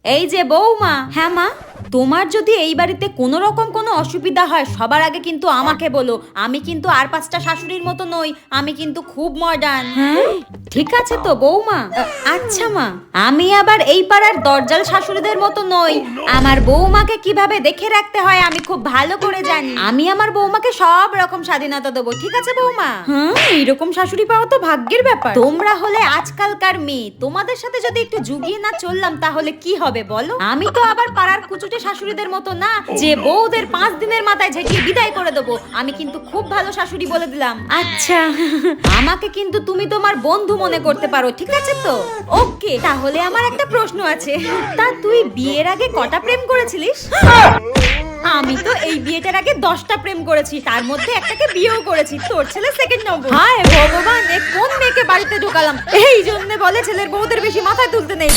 এই যে বৌমা। হ্যাঁ মা, তোমার যদি এই বাড়িতে কোনো রকম কোনো অসুবিধা হয় সবার আগে কিন্তু আমাকে বলো। আমি কিন্তু আর 5টা শাশুড়ির মতো নই, আমি কিন্তু খুব মডার্ন। হ্যাঁ ঠিক আছে তো বৌমা। আচ্ছা মা, আমি আবার এই পাড়ার দরজাল শাশুড়িদের মতো নই। আমার বৌমাকে কিভাবে দেখে রাখতে হয় আমি খুব ভালো করে জানি। আমি আমার বৌমাকে সব রকম স্বাধীনতা দেবো, ঠিক আছে বৌমা? হ্যাঁ, এইরকম শাশুড়ি পাওয়া তো ভাগ্যের ব্যাপার। তোমরা হলে আজকালকার মেয়ে, তোমাদের সাথে যদি একটু জুগিয়ে না চললাম তাহলে কি হবে বলো? আমি তো আবার পাড়ার কুচুটে শাশুড়িদের মতো না যে বউদের 5 দিনের মাথায় ঝেঁটিয়ে বিদায় করে দেবো। আমি কিন্তু খুব ভালো শাশুড়ি বলে দিলাম। আচ্ছা, আমাকে কিন্তু তুমি তোমার বন্ধু মনে করতে পারো, ঠিক আছে তো? ওকে, তাহলে আমার একটা প্রশ্ন আছে। তা তুই বিয়ের আগে কটা প্রেম করেছিলিস? আমি তো এই বিয়েটার আগে 10টা প্রেম করেছি, তার মধ্যে একটাকে বিয়েও করেছি। তোর ছেলে সেকেন্ড নম্বর। হায় ভগবান, এ কোন মেয়েকে বাড়িতে ঢোকালাম? এই জন্য বলে ছেলের বউদের বেশি মাথায় তুলতে নেই।